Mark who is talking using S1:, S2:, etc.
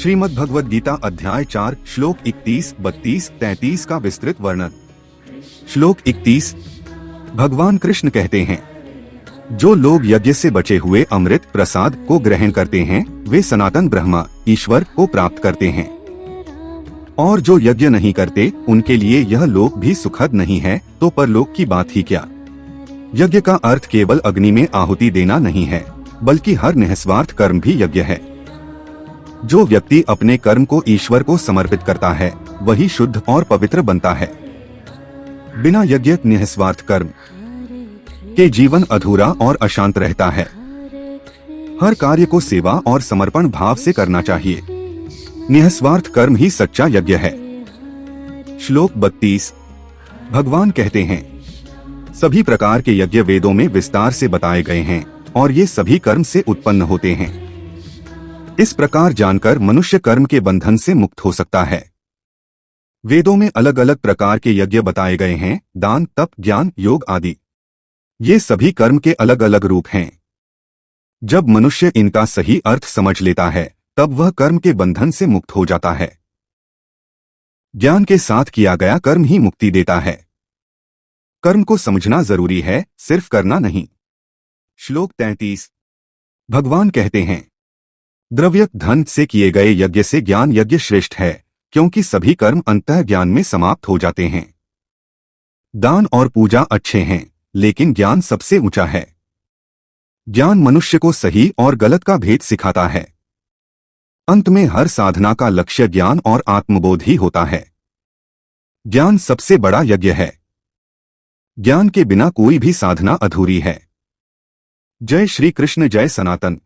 S1: श्रीमद् भगवद गीता अध्याय 4 श्लोक 31, 32, 33 का विस्तृत वर्णन। श्लोक 31। भगवान कृष्ण कहते हैं, जो लोग यज्ञ से बचे हुए अमृत प्रसाद को ग्रहण करते हैं वे सनातन ब्रह्मा ईश्वर को प्राप्त करते हैं, और जो यज्ञ नहीं करते उनके लिए यह लोक भी सुखद नहीं है, तो परलोक की बात ही क्या। यज्ञ का अर्थ केवल अग्नि में आहुति देना नहीं है, बल्कि हर निस्वार्थ कर्म भी यज्ञ है। जो व्यक्ति अपने कर्म को ईश्वर को समर्पित करता है वही शुद्ध और पवित्र बनता है। बिना यज्ञ निस्वार्थ कर्म के जीवन अधूरा और अशांत रहता है। हर कार्य को सेवा और समर्पण भाव से करना चाहिए। निस्वार्थ कर्म ही सच्चा यज्ञ है। श्लोक 32। भगवान कहते हैं, सभी प्रकार के यज्ञ वेदों में विस्तार से बताए गए हैं और ये सभी कर्म से उत्पन्न होते हैं। इस प्रकार जानकर मनुष्य कर्म के बंधन से मुक्त हो सकता है। वेदों में अलग अलग प्रकार के यज्ञ बताए गए हैं, दान, तप, ज्ञान, योग आदि। ये सभी कर्म के अलग अलग रूप हैं। जब मनुष्य इनका सही अर्थ समझ लेता है तब वह कर्म के बंधन से मुक्त हो जाता है। ज्ञान के साथ किया गया कर्म ही मुक्ति देता है। कर्म को समझना जरूरी है, सिर्फ करना नहीं। श्लोक 33। भगवान कहते हैं, द्रव्य धन से किए गए यज्ञ से ज्ञान यज्ञ श्रेष्ठ है, क्योंकि सभी कर्म अंतः ज्ञान में समाप्त हो जाते हैं। दान और पूजा अच्छे हैं, लेकिन ज्ञान सबसे ऊंचा है। ज्ञान मनुष्य को सही और गलत का भेद सिखाता है। अंत में हर साधना का लक्ष्य ज्ञान और आत्मबोध ही होता है। ज्ञान सबसे बड़ा यज्ञ है। ज्ञान के बिना कोई भी साधना अधूरी है। जय श्री कृष्ण, जय सनातन।